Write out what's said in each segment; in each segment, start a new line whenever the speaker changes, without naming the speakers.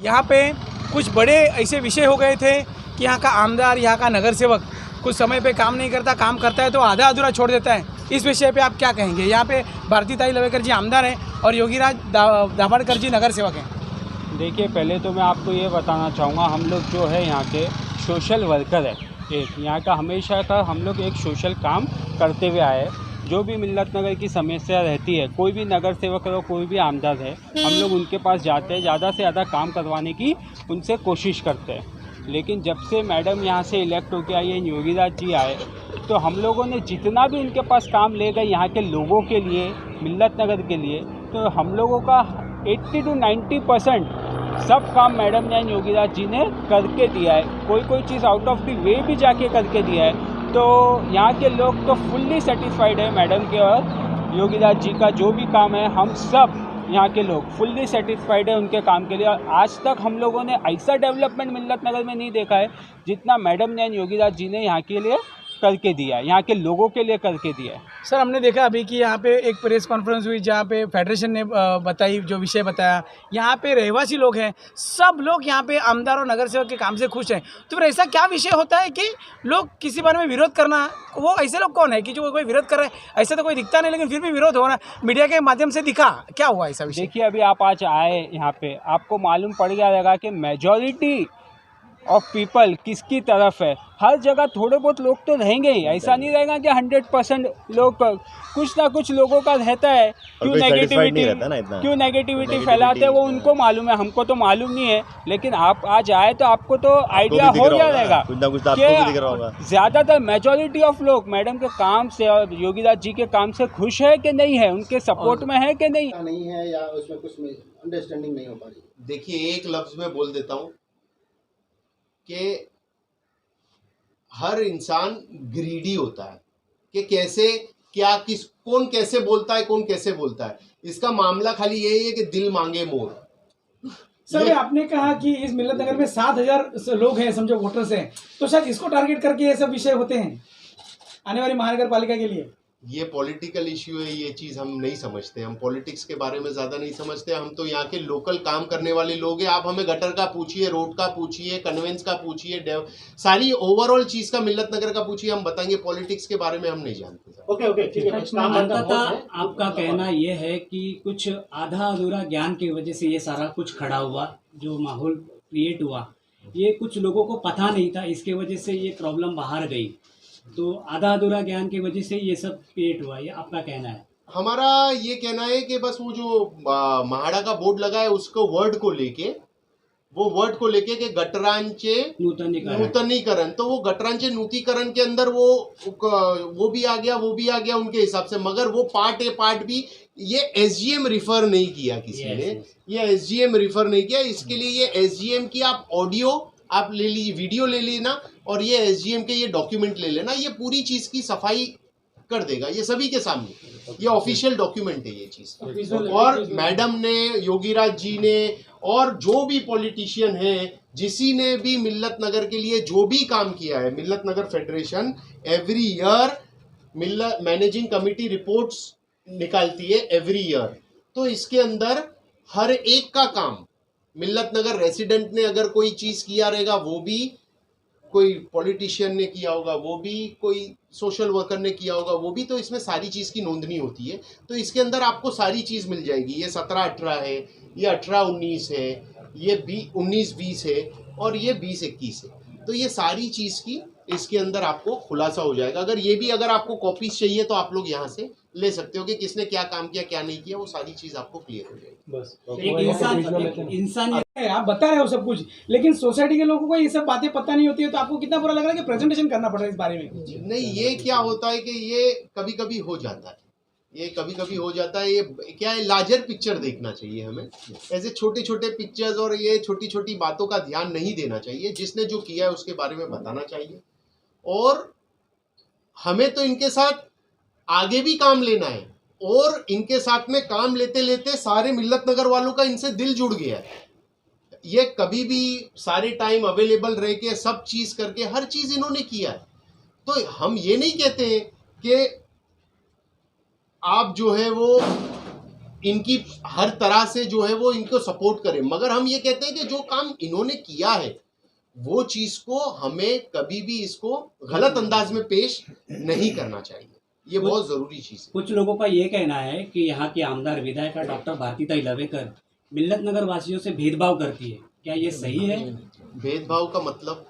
यहाँ पे कुछ बड़े ऐसे विषय हो गए थे कि यहाँ का आमदार, यहाँ का नगर सेवक कुछ समय पे काम नहीं करता, काम करता है तो आधा अधूरा छोड़ देता है। इस विषय पे आप क्या कहेंगे? यहाँ पे भारतीताई लवेकर जी आमदार हैं और योगीराज धाबड़कर जी नगर सेवक हैं।
देखिए, पहले तो मैं आपको ये बताना चाहूँगा, हम लोग जो है यहाँ के सोशल वर्कर है। एक यहाँ का हमेशा का हम लोग एक सोशल काम करते हुए आए। जो भी मिल्लत नगर की समस्या रहती है, कोई भी नगर सेवक हो, कोई भी आमदन है, हम लोग उनके पास जाते हैं, ज़्यादा से ज़्यादा काम करवाने की उनसे कोशिश करते हैं। लेकिन जब से मैडम यहाँ से इलेक्ट होकर आई है, योगीराज जी आए, तो हम लोगों ने जितना भी उनके पास काम ले गए यहाँ के लोगों के लिए, मिल्लत नगर के लिए, तो हम लोगों का 80 to 90% सब काम मैडम ने, योगीराज जी ने करके दिया है। कोई चीज़ आउट ऑफ द वे भी जाके करके दिया है। तो यहाँ के लोग तो फुल्ली सेटिस्फाइड है मैडम के और योगीराज जी का जो भी काम है। हम सब यहाँ के लोग फुल्ली सेटिस्फाइड है उनके काम के लिए। और आज तक हम लोगों ने ऐसा डेवलपमेंट मिल्लत नगर में नहीं देखा है जितना मैडम ने, योगीराज जी ने यहाँ के लिए करके दिया है, यहाँ के लोगों के लिए करके दिया है।
सर, हमने देखा अभी कि यहाँ पे एक प्रेस कॉन्फ्रेंस हुई जहाँ पे फेडरेशन ने बताई, जो विषय बताया, यहाँ पे रहवासी लोग हैं, सब लोग यहाँ पे आमदार और नगर सेवक के काम से खुश हैं। तो फिर ऐसा क्या विषय होता है कि लोग किसी बारे में विरोध करना, वो ऐसे लोग कौन है कि जो कोई विरोध कर रहा है? ऐसा तो कोई दिखता नहीं, लेकिन फिर भी विरोध हो रहा है, मीडिया के माध्यम से दिखा। क्या हुआ ऐसा विषय?
देखिए, अभी आप आज आए यहाँ पे, आपको मालूम पड़ गया रहेगा कि मेजॉरिटी ऑफ पीपल किसकी तरफ है। हर जगह थोड़े बहुत लोग तो रहेंगे ही, ऐसा नहीं रहेगा कि 100% लोग, कुछ ना कुछ लोगों का रहता है। क्यों नेगेटिविटी फैलाते हैं वो उनको मालूम है, हमको तो मालूम नहीं है। लेकिन आप आज आए तो आपको तो आइडिया हो गया रहेगा कि ज़्यादातर मेजॉरिटी ऑफ लोग मैडम के काम से और योगीराज जी के काम से खुश है कि नहीं है, उनके सपोर्ट में है कि नहीं
है, या उसमें कुछ अंडरस्टैंडिंग नहीं हो पा रही।
देखिए, एक लफ्ज़ में बोल देता हूँ कि हर इंसान ग्रीडी होता है कि कैसे क्या कौन कैसे बोलता है, कौन कैसे बोलता है। इसका मामला खाली यही है कि दिल मांगे मोर।
सर, आपने कहा कि इस मिल्लत नगर में 7,000 लोग हैं, समझो वोटर्स हैं, तो शायद इसको टारगेट करके ये सब विषय होते हैं आने वाली महानगर पालिका के लिए।
ये पॉलिटिकल इश्यू है, ये चीज़ हम नहीं समझते, हम पॉलिटिक्स के बारे में ज़्यादा नहीं समझते। हम तो यहाँ के लोकल काम करने वाले लोग हैं। आप हमें गटर का पूछिए, रोड का पूछिए, कन्वेंस का पूछिए, सारी ओवरऑल चीज़ का, मिल्लत नगर का पूछिए, हम बताएंगे। पॉलिटिक्स के बारे में हम नहीं जानते।
ओके, ठीक है।
आपका कहना यह है कि कुछ आधा अधूरा ज्ञान की वजह से ये सारा कुछ खड़ा हुआ, जो माहौल क्रिएट हुआ, ये कुछ लोगों को पता नहीं था, इसके वजह से ये प्रॉब्लम बाहर गई। तो आधा अधूरा ज्ञान की वजह से ये सब क्रिएट हुआ, ये आपका कहना है?
हमारा ये कहना है कि बस वो जो महाड़ा का बोर्ड लगा है उसको वर्ड को लेके कि गटरांचे नूतनीकरण, तो वो गटरांचे नूतनीकरण के अंदर वो भी आ गया उनके हिसाब से। मगर वो पार्ट ए पार्ट बी, ये एसजीएम रिफर नहीं किया किसी ने, ये एसजीएम रिफर नहीं किया। इसके लिए ये एसजीएम की आप ऑडियो आप ले लीजिए, वीडियो ले लेना, और ये एसजीएम के ये डॉक्यूमेंट ले लेना, ये पूरी चीज की सफाई कर देगा, ये सभी के सामने। ये ऑफिशियल डॉक्यूमेंट है ये चीज। और मैडम ने, योगीराज जी ने, और जो भी पॉलिटिशियन है, जिसी ने भी मिल्लत नगर के लिए जो भी काम किया है, Millat Nagar federation every year managing committee reports निकालती है एवरी ईयर। तो इसके अंदर हर एक का काम, मिल्लत नगर रेसिडेंट ने अगर कोई चीज किया रहेगा वो भी, कोई पॉलिटिशियन ने किया होगा वो भी, कोई सोशल वर्कर ने किया होगा वो भी, तो इसमें सारी चीज़ की नोंदनी होती है। तो इसके अंदर आपको सारी चीज़ मिल जाएगी। ये 17-18 है, ये 18-19 है, ये 19-20 है, और ये 20-21 है। तो ये सारी चीज़ की इसके अंदर आपको खुलासा हो जाएगा। अगर आपको कॉपीज चाहिए तो आप लोग यहाँ से ले सकते हो कि किसने क्या काम किया, क्या नहीं किया, वो सारी चीज़ आपको क्लियर हो जाएगी।
बस एक इंसान
आप बता रहे हो सब कुछ, लेकिन सोसाइटी के लोगों को ये सब बातें पता नहीं होती है, तो आपको कितना बुरा लग रहा है कि प्रेजेंटेशन करना पड़ रहा है इस बारे में?
नहीं, ये क्या होता है कि ये कभी कभी हो जाता है, ये क्या है, लार्जर पिक्चर देखना चाहिए हमें। ऐसे छोटे छोटे पिक्चर्स और ये छोटी छोटी बातों का ध्यान नहीं देना चाहिए। जिसने जो किया है उसके बारे में बताना चाहिए, और हमें तो इनके साथ आगे भी काम लेना है, और इनके साथ में काम लेते लेते सारे मिल्लत नगर वालों का इनसे दिल जुड़ गया है। ये कभी भी सारे टाइम अवेलेबल रह के सब चीज करके हर चीज इन्होंने किया है। तो हम ये नहीं कहते हैं कि आप जो है वो इनकी हर तरह से जो है वो इनको सपोर्ट करें, मगर हम ये कहते हैं कि जो काम इन्होंने किया है वो चीज को हमें कभी भी इसको गलत अंदाज में पेश नहीं करना चाहिए। ये बहुत जरूरी चीज है।
कुछ लोगों का ये कहना है कि यहाँ की आमदार विधायिका डॉक्टर भारतीताई लवेकर मिल्लत नगर वासियों से भेदभाव करती है, क्या ये सही है?
भेदभाव का मतलब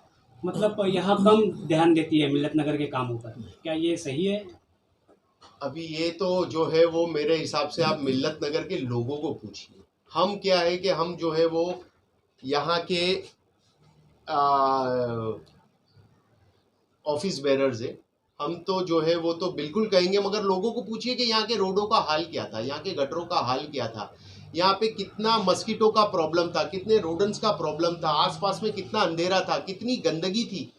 यहाँ कम ध्यान देती है मिल्लत नगर के कामों पर, क्या ये सही है?
अभी ये तो जो है वो मेरे हिसाब से आप मिल्लत नगर के लोगों को पूछिए। हम क्या है कि हम जो है वो यहाँ के ऑफिस बेरर्स है, हम तो जो है वो तो बिल्कुल कहेंगे, मगर लोगों को पूछिए कि यहाँ के रोडों का हाल क्या था, यहाँ के गटरों का हाल क्या था, यहाँ पे कितना मस्कीटो का प्रॉब्लम था, कितने रोडेंट्स का प्रॉब्लम था, आसपास में कितना अंधेरा था, कितनी गंदगी थी।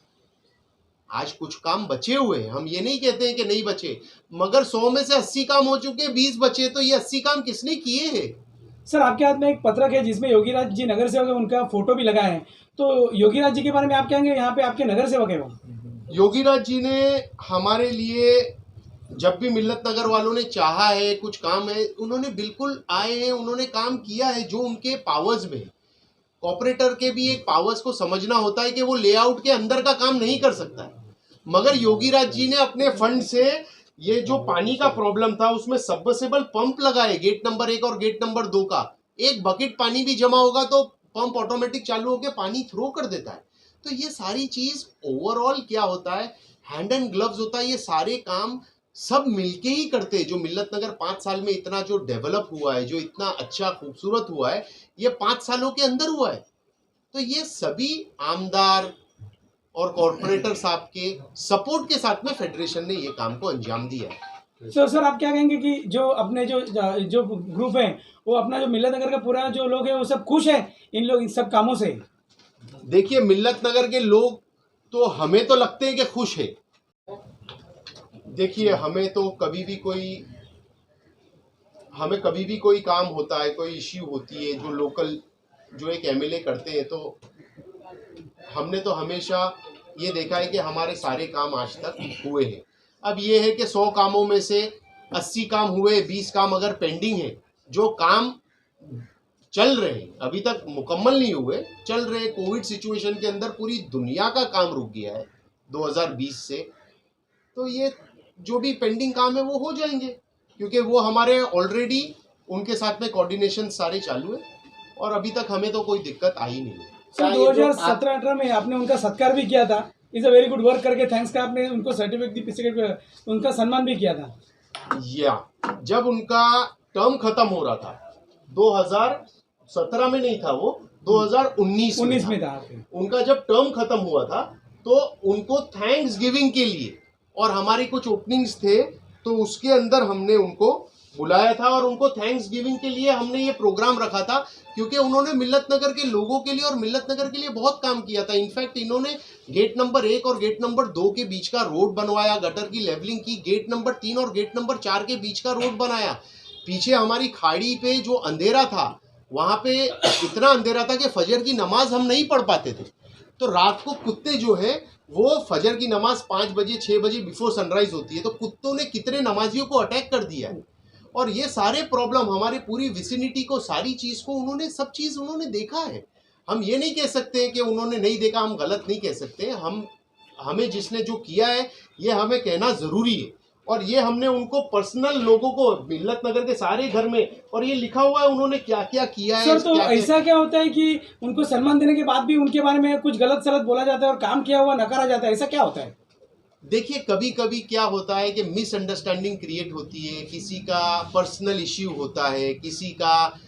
आज कुछ काम बचे हुए हैं, हम ये नहीं कहते हैं कि नहीं बचे, मगर 100 में से 80 काम हो चुके, 20 बचे, तो ये 80 काम किसने किए हैं?
सर आपके हाथ में एक पत्रक है जिसमें योगीराज जी नगर सेवक है, उनका फोटो भी लगा है, तो योगीराज जी के बारे में आप कहेंगे यहाँ पे आपके नगर सेवक है वो?
योगीराज जी ने हमारे लिए जब भी मिल्लत नगर वालों ने चाहा है, कुछ काम है, उन्होंने बिल्कुल आए हैं, उन्होंने काम किया है जो उनके पावर्स में है। कॉर्पोरेटर के भी एक पावर्स को समझना होता है कि वो लेआउट के अंदर का काम नहीं कर सकता है, मगर योगीराज जी ने अपने फंड से ये जो पानी का प्रॉब्लम था उसमें सबमर्सिबल पंप लगाए, गेट नंबर 1 और गेट नंबर 2 का। एक बकेट पानी भी जमा होगा तो पंप ऑटोमेटिक चालू होकर पानी थ्रो कर देता है। तो ये सारी चीज ओवरऑल क्या होता है, हैंड एंड ग्लव्स होता है, ये सारे काम सब मिलके ही करते हैं। जो मिल्लत नगर 5 साल में इतना जो डेवलप हुआ है, जो इतना अच्छा खूबसूरत हुआ है, ये 5 सालों के अंदर हुआ है। तो ये सभी आमदार और कॉर्पोरेटर साहब के सपोर्ट के साथ में फेडरेशन ने ये काम को अंजाम दिया है।
तो सर आप क्या कहेंगे कि जो अपने जो ग्रुप है वो अपना जो मिल्लत नगर का पूरा जो लोग है वो सब खुश है इन सब कामों से?
देखिए, मिल्लत नगर के लोग तो हमें तो लगते हैं कि खुश है। देखिए, हमें कभी भी कोई काम होता है, कोई इश्यू होती है जो लोकल जो एक एमएलए करते हैं, तो हमने तो हमेशा ये देखा है कि हमारे सारे काम आज तक हुए हैं। अब ये है कि 100 कामों में से 80 काम हुए, 20 काम अगर पेंडिंग है, जो काम चल रहे हैं अभी तक मुकम्मल नहीं हुए, चल रहे। कोविड सिचुएशन के अंदर पूरी दुनिया का काम रुक गया है 2020 से, तो ये जो भी पेंडिंग काम है वो हो जाएंगे, क्योंकि वो हमारे ऑलरेडी उनके साथ में कोऑर्डिनेशन सारे चालू है और अभी तक हमें तो कोई दिक्कत आई नहीं है।
सर 2017-18 में आपने उनका सत्कार भी किया था, is a very good work करके थैंक्स का आपने उनको सर्टिफिकेट उनका सम्मान भी किया था।
या जब उनका टर्म खत्म हो रहा था, 2017 में नहीं था, वो 2019 में था। उनका जब टर्म खत्म हुआ था तो उनको थैंक्स गिविंग के लिए, और हमारी कुछ ओपनिंग्स थे तो उसके अंदर हमने उनको बुलाया था और उनको थैंक्स गिविंग के लिए हमने ये प्रोग्राम रखा था, क्योंकि उन्होंने मिल्लत नगर के लोगों के लिए और मिल्लत नगर के लिए बहुत काम किया था। इनफैक्ट इन्होंने गेट नंबर 1 और गेट नंबर 2 के बीच का रोड बनवाया, गटर की लेवलिंग की, गेट नंबर 3 और गेट नंबर 4 के बीच का रोड बनाया। पीछे हमारी खाड़ी पे जो अंधेरा था, वहाँ पे इतना अंधेरा था कि फजर की नमाज हम नहीं पढ़ पाते थे, तो रात को कुत्ते जो है वो फजर की नमाज 5 बजे 6 बजे बिफोर सनराइज होती है, तो कुत्तों ने कितने नमाजियों को अटैक कर दिया है। और ये सारे प्रॉब्लम हमारी पूरी विसिनिटी को, सारी चीज़ को उन्होंने, सब चीज़ उन्होंने देखा है। हम ये नहीं कह सकते हैं कि उन्होंने नहीं देखा, हम गलत नहीं कह सकते। हमें जिसने जो किया है ये हमें कहना ज़रूरी है, और ये हमने उनको पर्सनल लोगों को मिल्लत नगर के सारे घर में, और ये लिखा हुआ है उन्होंने क्या क्या किया है।
सर तो ऐसा क्या होता है कि उनको सम्मान देने के बाद भी उनके बारे में कुछ गलत सलत बोला जाता है और काम किया हुआ नकारा जाता है, ऐसा क्या होता है?
देखिए, कभी कभी क्या होता है कि मिसअंडरस्टैंडिंग क्रिएट होती है, किसी का पर्सनल इश्यू होता है, किसी का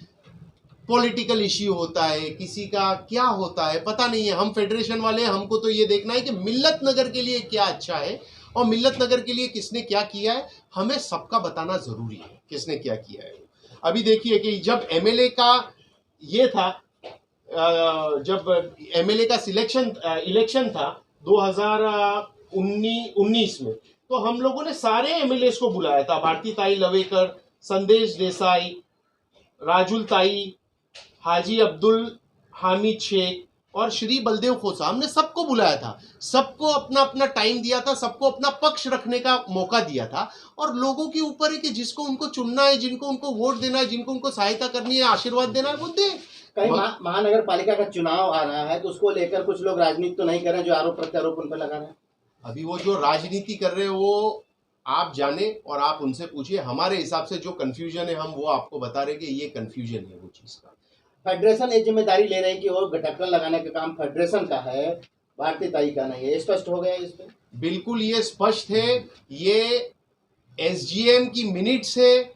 पॉलिटिकल इश्यू होता है, किसी का क्या होता है पता नहीं है। हम फेडरेशन वाले, हमको तो ये देखना है कि मिल्लत नगर के लिए क्या अच्छा है और मिल्लत नगर के लिए किसने क्या किया है, हमें सबका बताना ज़रूरी है किसने क्या किया है। अभी देखिए कि जब एमएलए का ये था, जब एमएलए का इलेक्शन था 2019 में, तो हम लोगों ने सारे एमएलए को बुलाया था, भारतीताई लवेकर, संदेश देसाई, राजुल ताई, हाजी अब्दुल हामिद शेख और श्री बलदेव खोसा, हमने सबको बुलाया था, सबको अपना अपना टाइम दिया था, सबको अपना पक्ष रखने का मौका दिया था। और लोगों के ऊपर है कि जिसको उनको चुनना है, जिनको उनको वोट देना है, जिनको उनको सहायता करनी है, आशीर्वाद देना है, वो दे।
कहीं महानगर पालिका का चुनाव आ रहा है तो उसको लेकर कुछ लोग राजनीति तो नहीं कर रहे हैं, जो आरोप प्रत्यारोप उन पर लगा रहे हैं।
अभी वो जो राजनीति कर रहे हैं वो आप जाने और आप उनसे पूछिए। हमारे हिसाब से जो कंफ्यूजन है हम वो आपको बता रहे कि ये कंफ्यूजन है वो चीज़ का।
फेडरेशन ये जिम्मेदारी ले रहे हैं कि वो ढक्कन लगाने का काम फेडरेशन का है, भारतीयताई का नहीं है। स्पष्ट हो गया इस पे?
बिल्कुल ये स्पष्ट है। ये एसजीएम की मिनट्स है,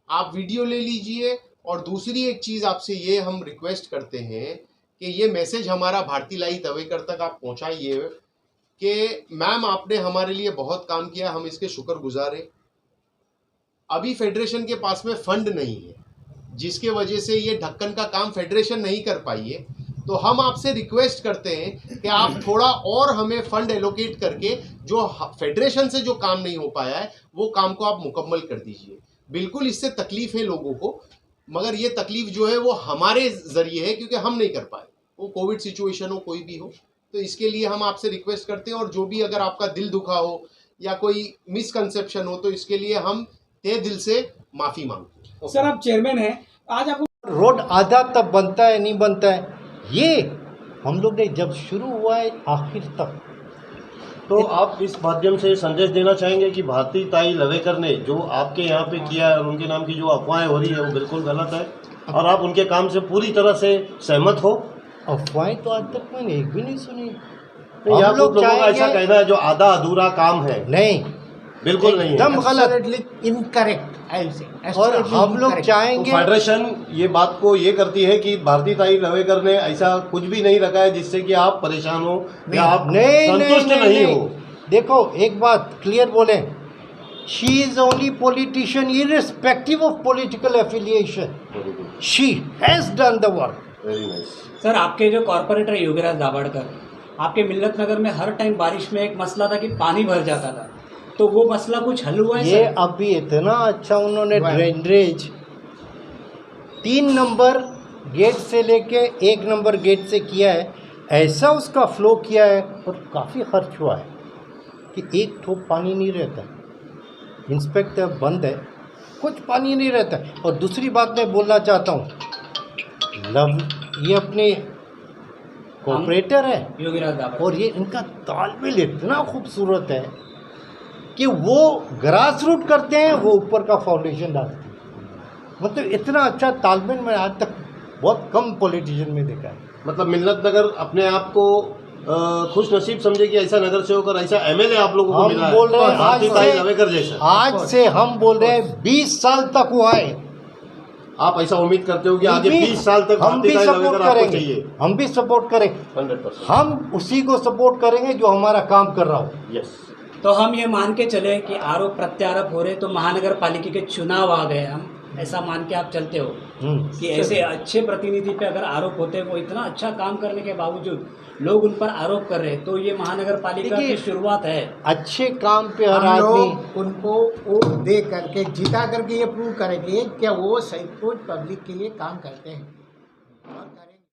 आप वीडियो ले लीजिए। और दूसरी एक चीज़ आपसे ये हम रिक्वेस्ट करते हैं कि ये मैसेज हमारा भारतीलाई तवेकर तक आप पहुंचाइए कि मैम आपने हमारे लिए बहुत काम किया, हम इसके शुक्रगुजार हैं। अभी फेडरेशन के पास में फंड नहीं है, जिसके वजह से ये ढक्कन का काम फेडरेशन नहीं कर पाई है। तो हम आपसे रिक्वेस्ट करते हैं कि आप थोड़ा और हमें फंड एलोकेट करके जो फेडरेशन से जो काम नहीं हो पाया है वो काम को आप मुकम्मल कर दीजिए। बिल्कुल इससे तकलीफ है लोगों को, मगर ये तकलीफ जो है वो हमारे ज़रिए है क्योंकि हम नहीं कर पाए। वो कोविड सिचुएशन हो, कोई भी हो, तो इसके लिए हम आपसे रिक्वेस्ट करते हैं। और जो भी अगर आपका दिल दुखा हो या कोई मिसकंसेप्शन हो तो इसके लिए हम तहे दिल से माफ़ी मांगते हैं।
सर आप चेयरमैन हैं, आज आपको
रोड आधा तब बनता है नहीं बनता है, ये हम लोग ने जब शुरू हुआ है आखिर तक।
तो आप इस माध्यम से संदेश देना चाहेंगे कि भारतीताई लवेकर ने जो आपके यहाँ पे किया है और उनके नाम की जो अफवाहें हो रही है वो बिल्कुल गलत है और आप उनके काम से पूरी तरह से सहमत हो?
अफवाहें तो आज तक मैंने एक भी नहीं सुनी।
नहीं, आप लोगों का ऐसा कहना है जो आधा अधूरा काम है।
नहीं,
बिल्कुल नहीं है,
एकदम गलत,
इनकरेक्ट।
और हम लोग चाहेंगे
तो फेडरेशन ये बात को ये करती है कि भारतीताई लवेकर ने ऐसा कुछ भी नहीं रखा है जिससे कि आप परेशान हो या आप संतुष्ट नहीं हो।
देखो एक बात क्लियर बोले, she is only politician irrespective of political affiliation, she has done the work.
Very nice.
Sir आपके जो कॉर्पोरेटर योगीराज दाभड़कर, आपके मिल्लत नगर में हर टाइम बारिश में एक मसला था कि पानी भर जाता था, तो वो मसला कुछ हल हुआ है?
ये
सर
अभी इतना अच्छा उन्होंने ड्रेनेज 3 नंबर गेट से लेके 1 नंबर गेट से किया है, ऐसा उसका फ्लो किया है और काफ़ी खर्च हुआ है कि एक ठोप पानी नहीं रहता। इंस्पेक्टर बंद है, कुछ पानी नहीं रहता। और दूसरी बात मैं बोलना चाहता हूँ, ये अपने कॉर्पोरेटर है
योगीराज दाभड़कर,
और ये इनका तालमेल इतना खूबसूरत है कि वो ग्रास रूट करते हैं, वो ऊपर का फाउंडेशन डालते हैं। मतलब इतना अच्छा तालमेल मैं आज तक बहुत कम पॉलिटिशियन में देखा है।
मतलब मिल्लत नगर अपने आप को खुश नसीब समझे कि ऐसा नगर सेवक और ऐसा एमएलए आप लोगों को मिला है।
हम बोल रहे हैं
भारतीताई लवेकर जैसा।
आज से हम बोल रहे हैं 20 साल तक हुआ है।
आप ऐसा उम्मीद करते हो कि आगे 20 साल तक
हम भी
भारतीताई
सपोर्ट
लवेकर आपको
करेंगे,
चाहिए?
हम भी सपोर्ट करेंगे।
100%।
हम उसी को सपोर्ट करेंगे जो हमारा काम कर रहा हो।
यस।
तो हम ये मान के चले कि आरोप प्रत्यारोप हो रहे तो महानगर पालिका के चुनाव आ गए, हम ऐसा मान के आप चलते हो कि ऐसे अच्छे प्रतिनिधि पे अगर आरोप होते हैं, वो इतना अच्छा काम करने के बावजूद लोग उन पर आरोप कर रहे हैं, तो ये महानगर पालिका की शुरुआत है।
अच्छे काम पे हर
हम
आदमी
लोग उनको वोट दे करके जिता करके ये प्रूव करेंगे कि वो सही कुछ पब्लिक के लिए काम करते हैं।